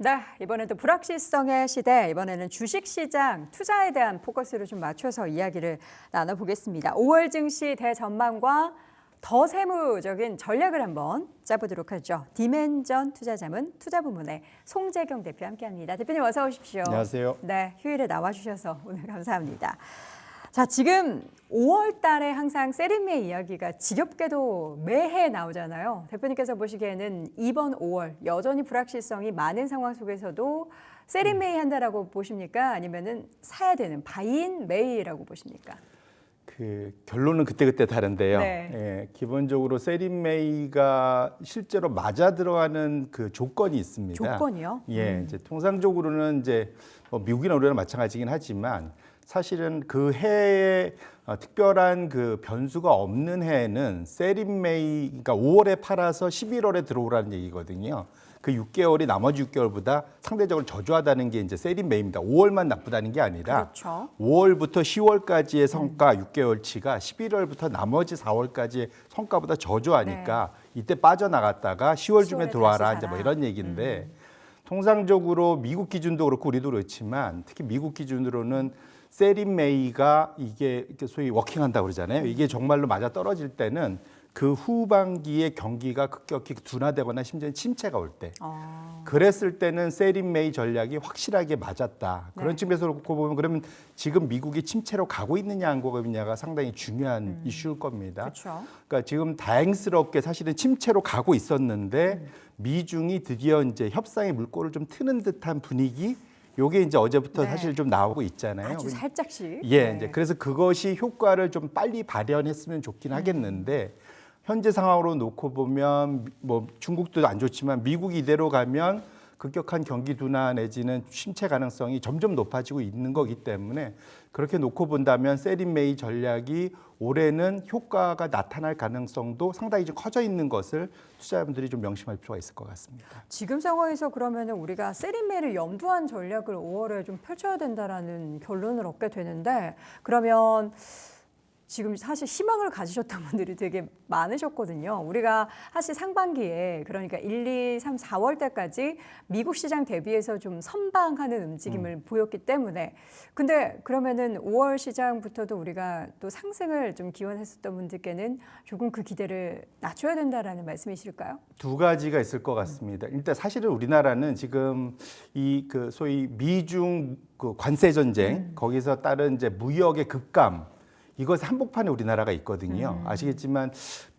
네, 이번에도 불확실성의 시대, 이번에는 주식시장 투자에 대한 포커스를 좀 맞춰서 이야기를 나눠보겠습니다. 5월 증시 대전망과 더 세무적인 전략을 한번 짜보도록 하죠. 디멘전 투자자문 투자부문의 송재경 대표 함께합니다. 대표님 어서 오십시오. 안녕하세요. 네, 휴일에 나와주셔서 오늘 감사합니다. 자, 지금 5월 달에 항상 세린메이 이야기가 지겹게도 매해 나오잖아요. 대표님께서 보시기에는 이번 5월 여전히 불확실성이 많은 상황 속에서도 세린메이 한다라고 보십니까? 아니면은 사야 되는 바이인 메이라고 보십니까? 그 결론은 그때그때 다른데요. 네. 예, 기본적으로 세린메이가 실제로 맞아 들어가는 그 조건이 있습니다. 조건이요? 예, 이제 통상적으로는 이제 뭐 미국이나 우리나라 마찬가지긴 하지만 사실은 그 해에 특별한 그 변수가 없는 해에는 세린메이, 그러니까 5월에 팔아서 11월에 들어오라는 얘기거든요. 그 6개월이 나머지 6개월보다 상대적으로 저조하다는 게 이제 세린메이입니다. 5월만 나쁘다는 게 아니라 그렇죠. 5월부터 10월까지의 성과 6개월치가 11월부터 나머지 4월까지의 성과보다 저조하니까 이때 빠져나갔다가 10월쯤에 10월에 들어와라 다시 이제 뭐 가라. 이런 얘기인데 통상적으로 미국 기준도 그렇고 우리도 그렇지만 특히 미국 기준으로는 세린메이가 이게 소위 워킹한다고 그러잖아요. 이게 정말로 맞아 떨어질 때는 그 후반기에 경기가 급격히 둔화되거나 심지어 침체가 올 때, 그랬을 때는 세린메이 전략이 확실하게 맞았다. 그런 측면에서 놓고 보면 그러면 지금 미국이 침체로 가고 있느냐 안 가고 있느냐가 상당히 중요한 이슈일 겁니다. 그렇죠. 그러니까 지금 다행스럽게 사실은 침체로 가고 있었는데 미중이 드디어 이제 협상의 물꼬를 좀 트는 듯한 분위기. 요게 이제 어제부터 네. 사실 좀 나오고 있잖아요. 아주 살짝씩. 예, 네. 이제 그래서 그것이 효과를 좀 빨리 발현했으면 좋긴 하겠는데 현재 상황으로 놓고 보면 뭐 중국도 안 좋지만 미국이 이대로 가면 급격한 경기 둔화 내지는 침체 가능성이 점점 높아지고 있는 거기 때문에 그렇게 놓고 본다면 세린메이 전략이 올해는 효과가 나타날 가능성도 상당히 좀 커져 있는 것을 투자자분들이 좀 명심할 필요가 있을 것 같습니다. 지금 상황에서 그러면은 우리가 세린메이를 염두한 전략을 5월에 좀 펼쳐야 된다라는 결론을 얻게 되는데 그러면 지금 사실 희망을 가지셨던 분들이 되게 많으셨거든요. 우리가 사실 상반기에 그러니까 1, 2, 3, 4월 때까지 미국 시장 대비해서 좀 선방하는 움직임을 보였기 때문에 근데 그러면은 5월 시장부터도 우리가 또 상승을 좀 기원했었던 분들께는 조금 그 기대를 낮춰야 된다라는 말씀이실까요? 두 가지가 있을 것 같습니다. 일단 사실은 우리나라는 지금 이 그 소위 미중 그 관세 전쟁 거기서 따른 이제 무역의 급감 이것 한복판에 우리나라가 있거든요. 아시겠지만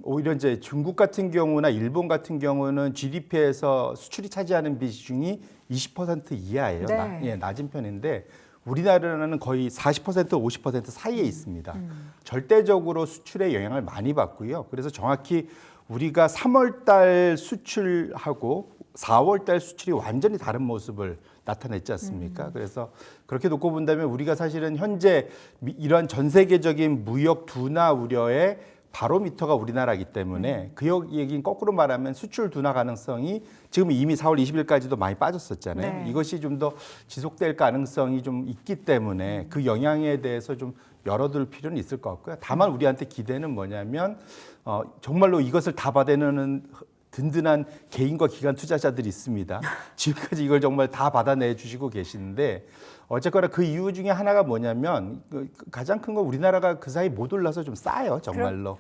오히려 이제 중국 같은 경우나 일본 같은 경우는 GDP에서 수출이 차지하는 비중이 20% 이하예요. 네. 낮은 편인데 우리나라는 거의 40% 50% 사이에 있습니다. 절대적으로 수출에 영향을 많이 받고요. 그래서 정확히 우리가 3월 달 수출하고 4월 달 수출이 완전히 다른 모습을 나타냈지 않습니까? 그래서 그렇게 놓고 본다면 우리가 사실은 현재 이런 전 세계적인 무역 둔화 우려의 바로미터가 우리나라이기 때문에 그 얘기는 거꾸로 말하면 수출 둔화 가능성이 지금 이미 4월 20일까지도 많이 빠졌었잖아요. 네. 이것이 좀 더 지속될 가능성이 좀 있기 때문에 그 영향에 대해서 좀 열어둘 필요는 있을 것 같고요. 다만 우리한테 기대는 뭐냐면 정말로 이것을 다 받아내는 든든한 개인과 기관 투자자들이 있습니다. 지금까지 이걸 정말 다 받아내 주시고 계시는데 어쨌거나 그 이유 중에 하나가 뭐냐면 가장 큰 건 우리나라가 그 사이 못 올라서 좀 싸요, 정말로.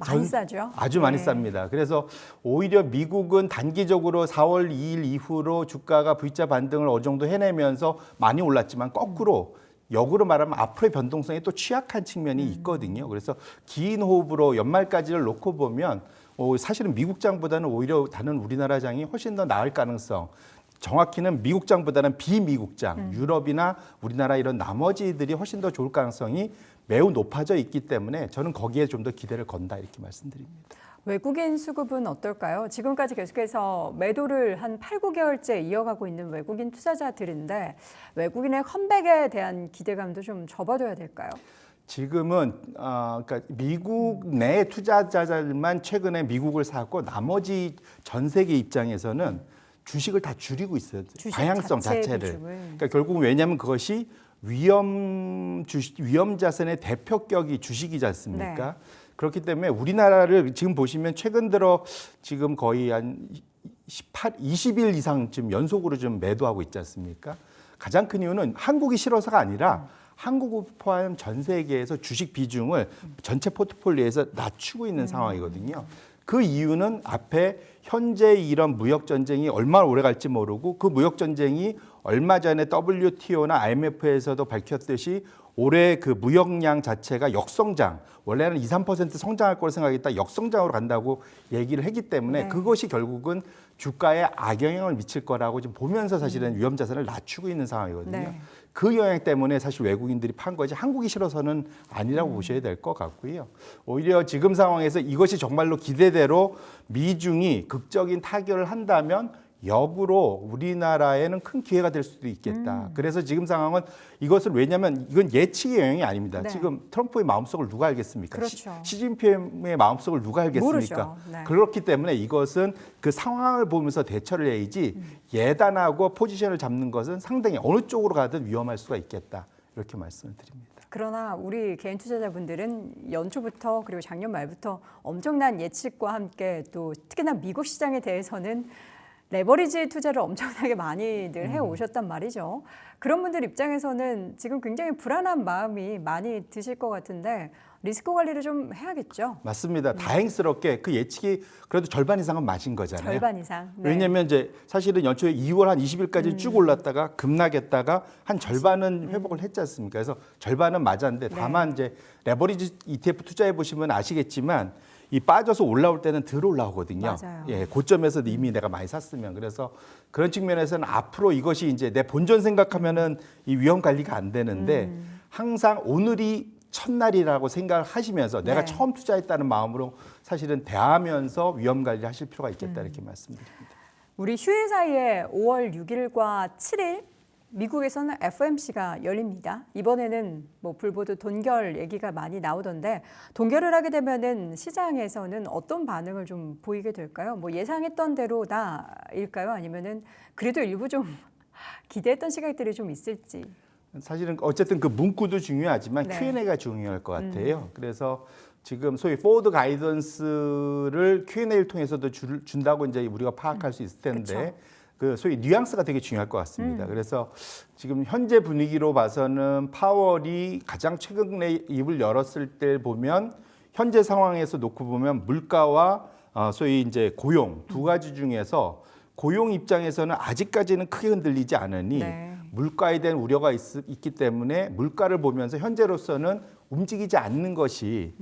많이 싸죠? 아주 많이 네. 쌉니다. 그래서 오히려 미국은 단기적으로 4월 2일 이후로 주가가 V자 반등을 어느 정도 해내면서 많이 올랐지만 거꾸로 역으로 말하면 앞으로의 변동성이 또 취약한 측면이 있거든요. 그래서 긴 호흡으로 연말까지를 놓고 보면 사실은 미국장보다는 오히려 다른 우리나라 장이 훨씬 더 나을 가능성. 정확히는 미국장보다는 비미국장, 유럽이나 우리나라 이런 나머지들이 훨씬 더 좋을 가능성이 매우 높아져 있기 때문에 저는 거기에 좀 더 기대를 건다 이렇게 말씀드립니다. 외국인 수급은 어떨까요? 지금까지 계속해서 매도를 한 8, 9개월째 이어가고 있는 외국인 투자자들인데 외국인의 컴백에 대한 기대감도 좀 접어둬야 될까요? 지금은 그러니까 미국 내 투자자들만 최근에 미국을 사고 나머지 전 세계 입장에서는 주식을 다 줄이고 있어요. 주식 방향성 자체의 자체를. 비중을. 그러니까 결국 왜냐하면 그것이 위험 자산의 대표격이 주식이지 않습니까? 네. 그렇기 때문에 우리나라를 지금 보시면 최근 들어 지금 거의 한 20일 이상 지금 연속으로 좀 매도하고 있지 않습니까? 가장 큰 이유는 한국이 싫어서가 아니라 한국을 포함 전 세계에서 주식 비중을 전체 포트폴리오에서 낮추고 있는 상황이거든요. 그 이유는 앞에 현재 이런 무역 전쟁이 얼마나 오래 갈지 모르고 그 무역 전쟁이 얼마 전에 WTO나 IMF에서도 밝혔듯이 올해 그 무역량 자체가 역성장, 원래는 2, 3% 성장할 거로 생각했다 역성장으로 간다고 얘기를 했기 때문에 네. 그것이 결국은 주가에 악영향을 미칠 거라고 지금 보면서 사실은 위험 자산을 낮추고 있는 상황이거든요. 네. 그 영향 때문에 사실 외국인들이 판 거지 한국이 싫어서는 아니라고 보셔야 될 것 같고요. 오히려 지금 상황에서 이것이 정말로 기대대로 미중이 극적인 타결을 한다면 역으로 우리나라에는 큰 기회가 될 수도 있겠다. 그래서 지금 상황은 이것을 왜냐하면 이건 예측의 영향이 아닙니다. 네. 지금 트럼프의 마음속을 누가 알겠습니까? 그렇죠. 시진핑의 마음속을 누가 알겠습니까? 모르죠. 네. 그렇기 때문에 이것은 그 상황을 보면서 대처를 해야지 예단하고 포지션을 잡는 것은 상당히 어느 쪽으로 가든 위험할 수가 있겠다. 이렇게 말씀을 드립니다. 그러나 우리 개인 투자자분들은 연초부터 그리고 작년 말부터 엄청난 예측과 함께 또 특히나 미국 시장에 대해서는 레버리지 투자를 엄청나게 많이들 해오셨단 말이죠. 그런 분들 입장에서는 지금 굉장히 불안한 마음이 많이 드실 것 같은데 리스크 관리를 좀 해야겠죠. 맞습니다. 다행스럽게 그 예측이 그래도 절반 이상은 맞은 거잖아요. 절반 이상. 네. 왜냐하면 이제 사실은 연초에 2월 한 20일까지 쭉 올랐다가 급락했다가 한 절반은 회복을 했지 않습니까? 그래서 절반은 맞았는데 다만 이제 레버리지 ETF 투자해 보시면 아시겠지만 이 빠져서 올라올 때는 덜 올라오거든요. 맞아요. 예, 고점에서 이미 내가 많이 샀으면 그래서 그런 측면에서는 앞으로 이것이 이제 내 본전 생각하면은 이 위험 관리가 안 되는데 항상 오늘이 첫날이라고 생각을 하시면서 내가 네. 처음 투자했다는 마음으로 사실은 대하면서 위험 관리를 하실 필요가 있겠다 이렇게 말씀드립니다. 우리 휴일 사이에 5월 6일과 7일 미국에서는 FOMC가 열립니다. 이번에는 뭐 불보듯 돈결 얘기가 많이 나오던데 돈결을 하게 되면은 시장에서는 어떤 반응을 좀 보이게 될까요? 뭐 예상했던 대로다일까요? 아니면은 그래도 일부 좀 기대했던 시각들이 좀 있을지. 사실은 어쨌든 그 문구도 중요하지만 네. Q&A가 중요할 것 같아요. 그래서 지금 소위 포워드 가이던스를 Q&A를 통해서도 준다고 이제 우리가 파악할 수 있을 텐데 그쵸. 그 소위 뉘앙스가 되게 중요할 것 같습니다. 그래서 지금 현재 분위기로 봐서는 파월이 가장 최근에 입을 열었을 때 보면 현재 상황에서 놓고 보면 물가와 소위 이제 고용 두 가지 중에서 고용 입장에서는 아직까지는 크게 흔들리지 않으니 네. 물가에 대한 우려가 있기 때문에 물가를 보면서 현재로서는 움직이지 않는 것이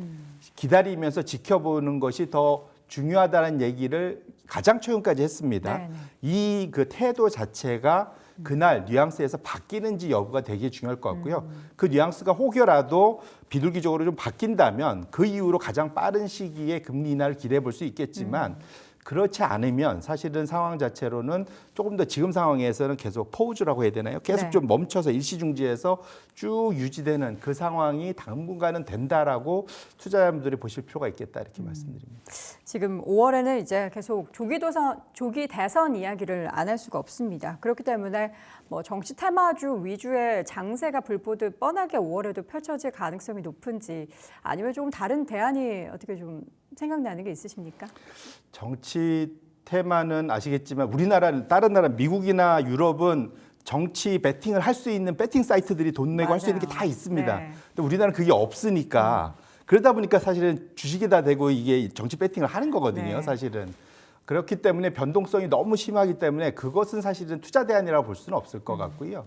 기다리면서 지켜보는 것이 더 중요하다는 얘기를 가장 최근까지 했습니다. 네네. 이 그 태도 자체가 그날 뉘앙스에서 바뀌는지 여부가 되게 중요할 것 같고요. 그 뉘앙스가 혹여라도 비둘기적으로 좀 바뀐다면 그 이후로 가장 빠른 시기에 금리 인하를 기대해 볼 수 있겠지만 그렇지 않으면 사실은 상황 자체로는 조금 더 지금 상황에서는 계속 포우즈라고 해야 되나요? 계속 네. 좀 멈춰서 일시중지해서 쭉 유지되는 그 상황이 당분간은 된다라고 투자자분들이 보실 필요가 있겠다 이렇게 말씀드립니다. 지금 5월에는 이제 계속 조기 대선 이야기를 안 할 수가 없습니다. 그렇기 때문에 뭐 정치 테마주 위주의 장세가 불보듯 뻔하게 5월에도 펼쳐질 가능성이 높은지 아니면 조금 다른 대안이 어떻게 좀 생각나는 게 있으십니까? 정치 테마는 아시겠지만 우리나라는 다른 나라 미국이나 유럽은 정치 베팅을 할 수 있는 베팅 사이트들이 돈 내고 할 수 있는 게 맞아요. 다 있습니다. 네. 근데 우리나라는 그게 없으니까 그러다 보니까 사실은 주식이 다 되고 이게 정치 베팅을 하는 거거든요. 네. 사실은. 그렇기 때문에 변동성이 너무 심하기 때문에 그것은 사실은 투자 대안이라고 볼 수는 없을 것 같고요.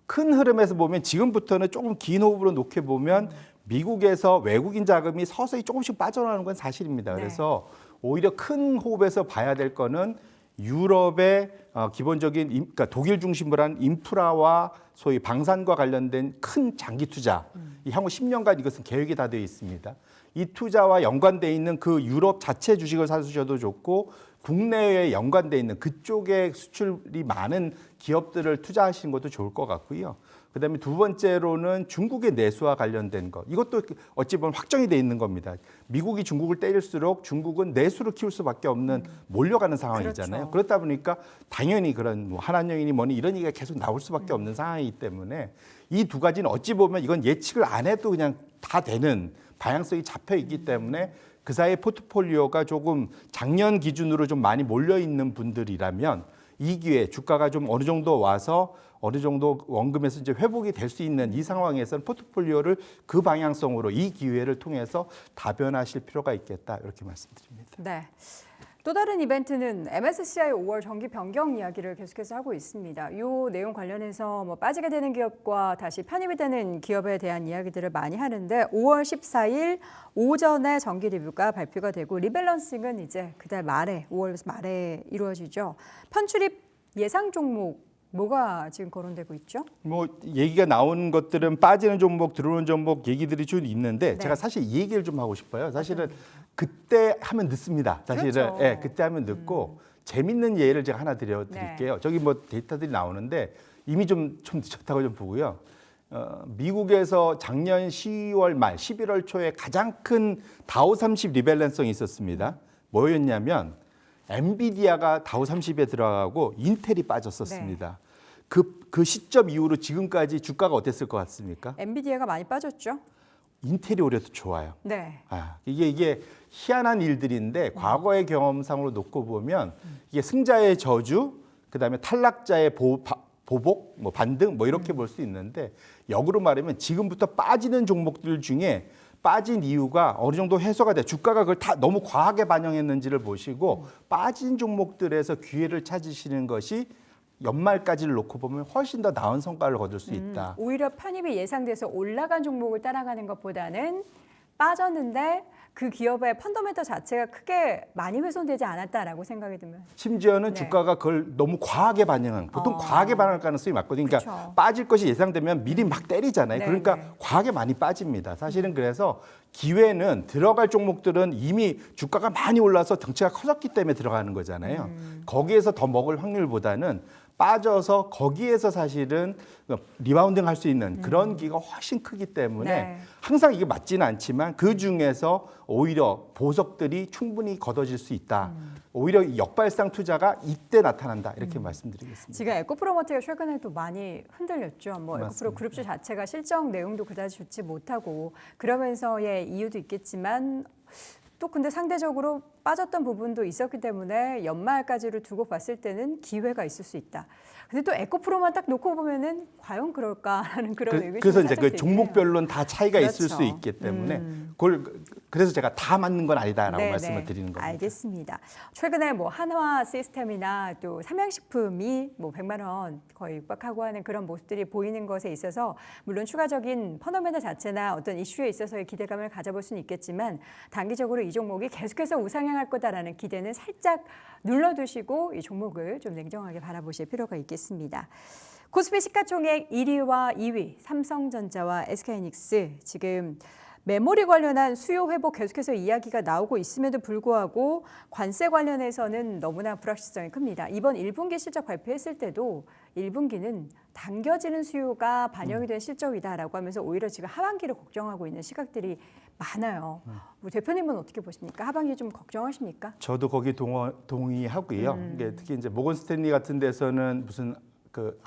큰 흐름에서 보면 지금부터는 조금 긴 호흡으로 놓게 보면 미국에서 외국인 자금이 서서히 조금씩 빠져나오는 건 사실입니다. 네. 그래서 오히려 큰 호흡에서 봐야 될 거는 유럽의 기본적인 그러니까 독일 중심으로 한 인프라와 소위 방산과 관련된 큰 장기 투자, 이 향후 10년간 이것은 계획이 다 되어 있습니다. 이 투자와 연관돼 있는 그 유럽 자체 주식을 사주셔도 좋고 국내에 연관돼 있는 그쪽에 수출이 많은 기업들을 투자하시는 것도 좋을 것 같고요. 그다음에 두 번째로는 중국의 내수와 관련된 것. 이것도 어찌 보면 확정이 돼 있는 겁니다. 미국이 중국을 때릴수록 중국은 내수를 키울 수밖에 없는 몰려가는 상황이잖아요. 그렇죠. 그렇다 보니까 당연히 그런 뭐 한한령이니 뭐니 이런 얘기가 계속 나올 수밖에 없는 상황이기 때문에 이 두 가지는 어찌 보면 이건 예측을 안 해도 그냥 다 되는 방향성이 잡혀 있기 때문에 그 사이에 포트폴리오가 조금 작년 기준으로 좀 많이 몰려 있는 분들이라면 이 기회에 주가가 좀 어느 정도 와서 어느 정도 원금에서 이제 회복이 될 수 있는 이 상황에서는 포트폴리오를 그 방향성으로 이 기회를 통해서 다변하실 필요가 있겠다 이렇게 말씀드립니다. 네. 또 다른 이벤트는 MSCI 5월 정기 변경 이야기를 계속해서 하고 있습니다. 이 내용 관련해서 뭐 빠지게 되는 기업과 다시 편입이 되는 기업에 대한 이야기들을 많이 하는데 5월 14일 오전에 정기 리뷰가 발표가 되고 리밸런싱은 이제 그달 말에 5월 말에 이루어지죠. 편출입 예상 종목 뭐가 지금 거론되고 있죠? 뭐 얘기가 나오는 것들은 빠지는 종목, 들어오는 종목 얘기들이 좀 있는데 네. 제가 사실 이 얘기를 좀 하고 싶어요. 사실은 그때 하면 늦습니다. 사실은 그렇죠. 예, 그때 하면 늦고 재밌는 예를 제가 하나 드릴게요. 네. 저기 뭐 데이터들이 나오는데 이미 좀 늦췄다고 좀 보고요. 미국에서 작년 10월 말, 11월 초에 가장 큰 다우 30 리밸런싱이 있었습니다. 뭐였냐면 엔비디아가 다우 30에 들어가고 인텔이 빠졌었습니다. 그 시점 이후로 지금까지 주가가 어땠을 것 같습니까? 엔비디아가 많이 빠졌죠? 인텔이 오히려 더 좋아요. 네. 이게 희한한 일들인데 과거의 경험상으로 놓고 보면 이게 승자의 저주, 그다음에 탈락자의 보복, 뭐 반등, 뭐 이렇게 볼 수 있는데 역으로 말하면 지금부터 빠지는 종목들 중에 빠진 이유가 어느 정도 해소가 돼. 주가가 그걸 다 너무 과하게 반영했는지를 보시고 빠진 종목들에서 기회를 찾으시는 것이 연말까지를 놓고 보면 훨씬 더 나은 성과를 거둘 수 있다. 오히려 편입이 예상돼서 올라간 종목을 따라가는 것보다는 빠졌는데 그 기업의 펀더멘털 자체가 크게 많이 훼손되지 않았다라고 생각이 들면 심지어는 네. 주가가 그걸 너무 과하게 반영한 보통 과하게 반영할 가능성이 많거든요. 그러니까 그쵸. 빠질 것이 예상되면 미리 막 때리잖아요. 네, 그러니까 네. 과하게 많이 빠집니다. 사실은 그래서 기회는 들어갈 종목들은 이미 주가가 많이 올라서 덩치가 커졌기 때문에 들어가는 거잖아요. 거기에서 더 먹을 확률보다는 빠져서 거기에서 사실은 리바운딩 할 수 있는 그런 기회가 훨씬 크기 때문에 네. 항상 이게 맞지는 않지만 그 중에서 오히려 보석들이 충분히 걷어질 수 있다. 오히려 역발상 투자가 이때 나타난다. 이렇게 말씀드리겠습니다. 지금 에코프로머트가 최근에 또 많이 흔들렸죠. 뭐 에코프로 맞습니다. 그룹주 자체가 실적 내용도 그다지 좋지 못하고 그러면서의 이유도 있겠지만 또 근데 상대적으로 빠졌던 부분도 있었기 때문에 연말까지를 두고 봤을 때는 기회가 있을 수 있다. 근데 또 에코프로만 딱 놓고 보면은 과연 그럴까라는 그런 의구심이 그래서 이제 살짝 그 들긴 종목별로는 다 차이가 있을 그렇죠. 수 있기 때문에 그걸 그래서 제가 다 맞는 건 아니다라고 네네. 말씀을 드리는 겁니다. 알겠습니다. 최근에 뭐 한화 시스템이나 또 삼양식품이 뭐 100만 원 거의 육박하고 하는 그런 모습들이 보이는 것에 있어서 물론 추가적인 펀더멘털 자체나 어떤 이슈에 있어서의 기대감을 가져볼 수는 있겠지만 단기적으로 이 종목이 계속해서 우상향할 거다라는 기대는 살짝 눌러두시고 이 종목을 좀 냉정하게 바라보실 필요가 있겠습니다. 코스피 시가총액 1위와 2위 삼성전자와 SK하이닉스 지금 메모리 관련한 수요 회복 계속해서 이야기가 나오고 있음에도 불구하고 관세 관련해서는 너무나 불확실성이 큽니다. 이번 1분기 실적 발표했을 때도 1분기는 당겨지는 수요가 반영이 된 실적이다라고 하면서 오히려 지금 하반기를 걱정하고 있는 시각들이 많아요. 뭐 대표님은 어떻게 보십니까? 하반기 좀 걱정하십니까? 저도 거기 동의하고요. 이게 특히 이제 모건 스탠리 같은 데서는 무슨 그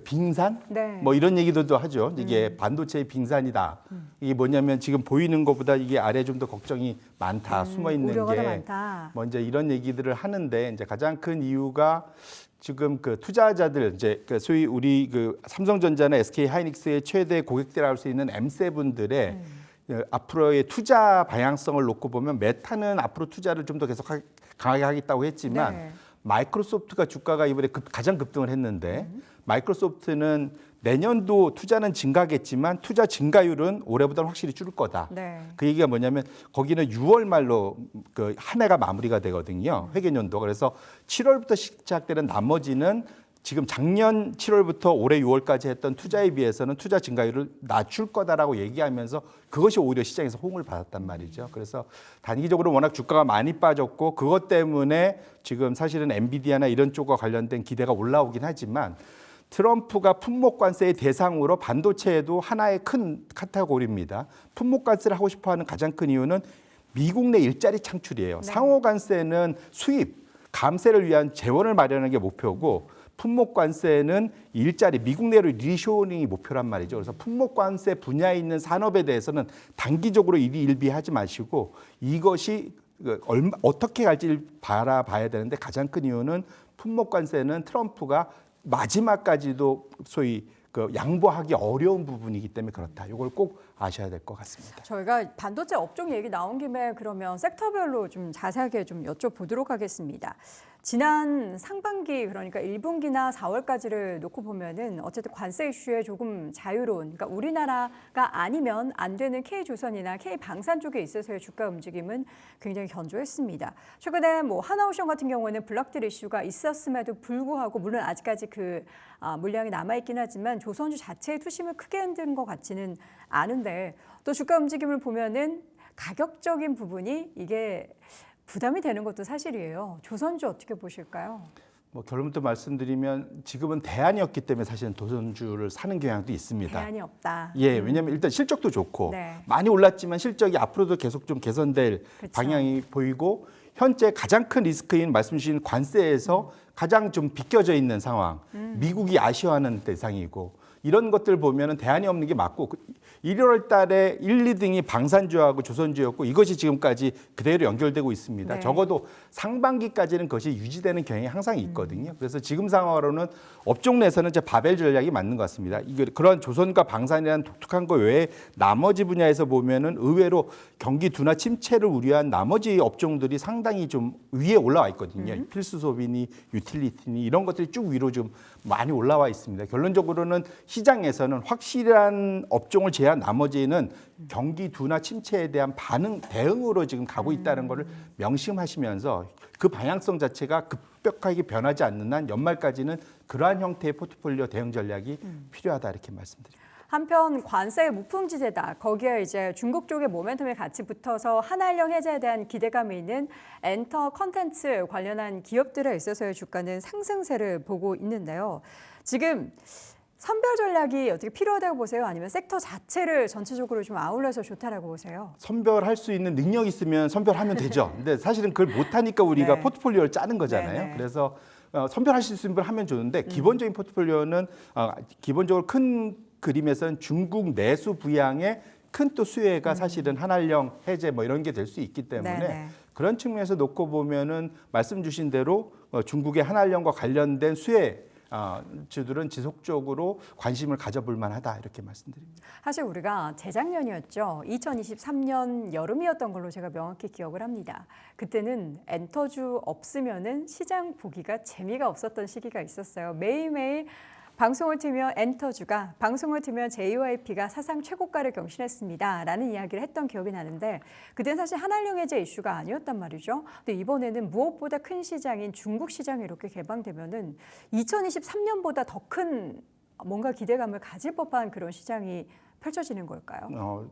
빙산 네. 뭐 이런 얘기들도 하죠. 이게 반도체의 빙산이다. 이게 뭐냐면 지금 보이는 것보다 이게 아래 좀 더 걱정이 많다. 숨어 있는 우려가 더 게 많다. 뭐 이제 이런 얘기들을 하는데 이제 가장 큰 이유가 지금 그 투자자들 이제 그 소위 우리 그 삼성전자나 SK하이닉스의 최대 고객들이라고 할 수 있는 M7들의 앞으로의 투자 방향성을 놓고 보면 메타는 앞으로 투자를 좀 더 계속 강하게 하겠다고 했지만 네. 마이크로소프트가 주가가 이번에 가장 급등을 했는데 마이크로소프트는 내년도 투자는 증가하겠지만 투자 증가율은 올해보다는 확실히 줄을 거다. 네. 그 얘기가 뭐냐면 거기는 6월 말로 그 한 해가 마무리가 되거든요. 회계연도. 그래서 7월부터 시작되는 나머지는 지금 작년 7월부터 올해 6월까지 했던 투자에 비해서는 투자 증가율을 낮출 거다라고 얘기하면서 그것이 오히려 시장에서 호응을 받았단 말이죠. 그래서 단기적으로 워낙 주가가 많이 빠졌고 그것 때문에 지금 사실은 엔비디아나 이런 쪽과 관련된 기대가 올라오긴 하지만 트럼프가 품목 관세의 대상으로 반도체에도 하나의 큰 카테고리입니다. 품목 관세를 하고 싶어하는 가장 큰 이유는 미국 내 일자리 창출이에요. 네. 상호 관세는 수입, 감세를 위한 재원을 마련하는 게 목표고 품목 관세는 일자리 미국 내로 리쇼링이 목표란 말이죠. 그래서 품목 관세 분야에 있는 산업에 대해서는 단기적으로 일희일비하지 마시고 이것이 어떻게 갈지를 바라봐야 되는데 가장 큰 이유는 품목 관세는 트럼프가 마지막까지도 소위 양보하기 어려운 부분이기 때문에 그렇다. 이걸 꼭 아셔야 될 것 같습니다. 저희가 반도체 업종 얘기 나온 김에 그러면 섹터별로 좀 자세하게 좀 여쭤보도록 하겠습니다. 지난 상반기 그러니까 1분기나 4월까지를 놓고 보면은 어쨌든 관세 이슈에 조금 자유로운 그러니까 우리나라가 아니면 안 되는 K조선이나 K방산 쪽에 있어서의 주가 움직임은 굉장히 견조했습니다. 최근에 뭐 하나오션 같은 경우는 블락딜 이슈가 있었음에도 불구하고 물론 아직까지 그 물량이 남아있긴 하지만 조선주 자체의 투심을 크게 흔든 것 같지는 않은데 또 주가 움직임을 보면은 가격적인 부분이 이게 부담이 되는 것도 사실이에요. 조선주 어떻게 보실까요? 뭐 결론부터 말씀드리면 지금은 대안이 없기 때문에 사실은 조선주를 사는 경향도 있습니다. 대안이 없다. 예, 왜냐하면 일단 실적도 좋고 네. 많이 올랐지만 실적이 앞으로도 계속 좀 개선될 그렇죠. 방향이 보이고 현재 가장 큰 리스크인 말씀 주신 관세에서 가장 좀 비껴져 있는 상황. 미국이 아쉬워하는 대상이고 이런 것들 보면은 대안이 없는 게 맞고 1월 달에 1, 2등이 방산주하고 조선주였고 이것이 지금까지 그대로 연결되고 있습니다. 네. 적어도 상반기까지는 그것이 유지되는 경향이 항상 있거든요. 그래서 지금 상황으로는 업종 내에서는 제 바벨 전략이 맞는 것 같습니다. 그런 조선과 방산이라는 독특한 거 외에 나머지 분야에서 보면은 의외로 경기 둔화 침체를 우려한 나머지 업종들이 상당히 좀 위에 올라와 있거든요. 필수 소비니 유틸리티니 이런 것들이 쭉 위로 좀 많이 올라와 있습니다. 결론적으로는 시장에서는 확실한 업종을 제외한 나머지는 경기 둔화 침체에 대한 대응으로 지금 가고 있다는 것을 명심하시면서 그 방향성 자체가 급격하게 변하지 않는 한 연말까지는 그러한 형태의 포트폴리오 대응 전략이 필요하다 이렇게 말씀드립니다. 한편 관세의 무풍지대다. 거기에 이제 중국 쪽의 모멘텀이 같이 붙어서 한한령 해제에 대한 기대감이 있는 엔터 컨텐츠 관련한 기업들에 있어서의 주가는 상승세를 보고 있는데요. 지금 선별 전략이 어떻게 필요하다고 보세요? 아니면 섹터 자체를 전체적으로 좀 아울러서 좋다라고 보세요? 선별할 수 있는 능력이 있으면 선별하면 되죠. 근데 사실은 그걸 못하니까 우리가 네. 포트폴리오를 짜는 거잖아요. 네네. 그래서 선별하실 수 있는 분 하면 좋은데 기본적인 포트폴리오는 기본적으로 큰 그림에서는 중국 내수 부양의 큰 또 수혜가 사실은 한한령 해제 뭐 이런 게 될 수 있기 때문에 네네. 그런 측면에서 놓고 보면은 말씀 주신 대로 중국의 한한령과 관련된 수혜 주들은 지속적으로 관심을 가져볼 만하다 이렇게 말씀드립니다. 사실 우리가 재작년이었죠. 2023년 여름이었던 걸로 제가 명확히 기억을 합니다. 그때는 엔터주 없으면은 시장 보기가 재미가 없었던 시기가 있었어요. 매일매일 방송을 틀면 엔터주가, 방송을 틀면 JYP가 사상 최고가를 경신했습니다. 라는 이야기를 했던 기억이 나는데 그때는 사실 한한령 해제 이슈가 아니었단 말이죠. 근데 이번에는 무엇보다 큰 시장인 중국 시장이 이렇게 개방되면은 2023년보다 더 큰 뭔가 기대감을 가질 법한 그런 시장이 펼쳐지는 걸까요?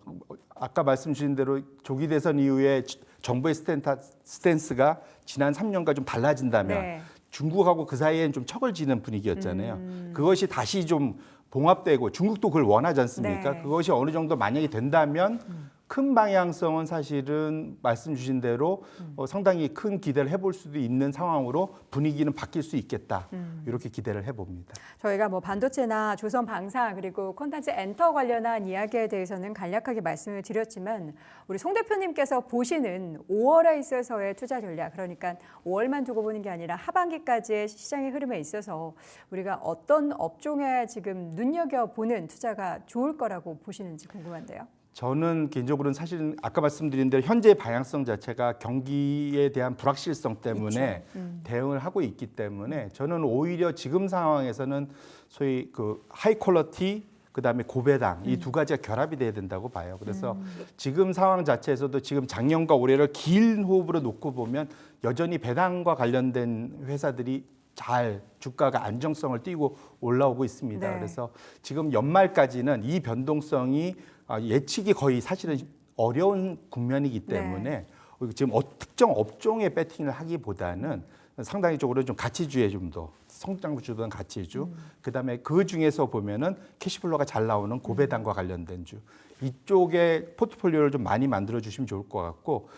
아까 말씀 주신 대로 조기 대선 이후에 정부의 스탠스가 지난 3년과 좀 달라진다면 네. 중국하고 그 사이에는 좀 척을 지는 분위기였잖아요. 그것이 다시 좀 봉합되고 중국도 그걸 원하지 않습니까? 네. 그것이 어느 정도 만약에 된다면 큰 방향성은 사실은 말씀 주신 대로 상당히 큰 기대를 해볼 수도 있는 상황으로 분위기는 바뀔 수 있겠다. 이렇게 기대를 해봅니다. 저희가 뭐 반도체나 조선 방산 그리고 콘텐츠 엔터 관련한 이야기에 대해서는 간략하게 말씀을 드렸지만 우리 송 대표님께서 보시는 5월에 있어서의 투자 전략 그러니까 5월만 두고 보는 게 아니라 하반기까지의 시장의 흐름에 있어서 우리가 어떤 업종에 지금 눈여겨보는 투자가 좋을 거라고 보시는지 궁금한데요. 저는 개인적으로는 사실은 아까 말씀드린 대로 현재의 방향성 자체가 경기에 대한 불확실성 때문에 대응을 하고 있기 때문에 저는 오히려 지금 상황에서는 소위 그 하이 퀄리티 그다음에 고배당 이 두 가지가 결합이 돼야 된다고 봐요. 그래서 지금 상황 자체에서도 지금 작년과 올해를 긴 호흡으로 놓고 보면 여전히 배당과 관련된 회사들이 잘 주가가 안정성을 띠고 올라오고 있습니다. 네. 그래서 지금 연말까지는 이 변동성이 예측이 거의 사실은 어려운 국면이기 때문에 지금 특정 업종에 배팅을 하기보다는 상당히 쪽으로 좀 가치주에 좀 더 성장 주던 가치주, 그다음에 그 중에서 보면은 캐시플로가 잘 나오는 고배당과 관련된 주 이쪽에 포트폴리오를 좀 많이 만들어 주시면 좋을 것 같고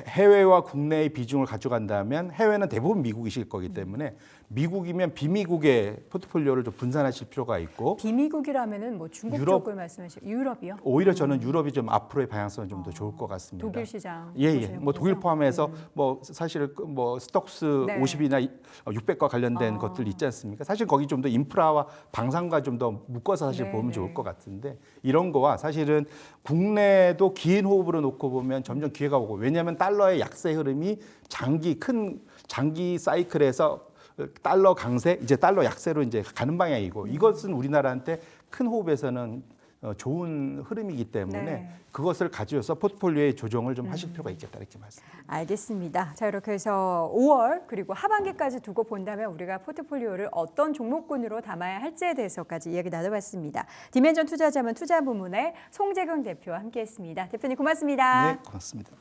해외와 국내의 비중을 가져간다면 해외는 대부분 미국이실 거기 때문에 미국이면 비미국의 포트폴리오를 좀 분산하실 필요가 있고 비미국이라면은 뭐 중국 유럽, 쪽을 말씀하시고 유럽이요? 오히려 저는 유럽이 좀 앞으로의 방향성은 좀 더 좋을 것 같습니다. 독일 시장. 예, 예. 보시는 뭐 독일 거군요. 포함해서 뭐 사실 뭐 스톡스 네. 50이나 600과 관련된 아. 것들 있지 않습니까? 사실 거기 좀 더 인프라와 방산과 좀 더 묶어서 사실 네, 보면 네. 좋을 것 같은데 이런 거와 사실은 국내도 긴 호흡으로 놓고 보면 점점 기회가 오고 왜냐하면 달러의 약세 흐름이 장기 사이클에서 달러 강세 이제 달러 약세로 이제 가는 방향이고 이것은 우리나라한테 큰 호흡에서는 좋은 흐름이기 때문에 네. 그것을 가지고서 포트폴리오의 조정을 좀 하실 필요가 있겠다 이렇게 말씀드립니다. 알겠습니다. 자, 이렇게 해서 5월 그리고 하반기까지 두고 본다면 우리가 포트폴리오를 어떤 종목군으로 담아야 할지에 대해서까지 이야기 나눠봤습니다. 디멘전 투자자문 투자부문의 송재경 대표와 함께했습니다. 대표님 고맙습니다. 네, 고맙습니다.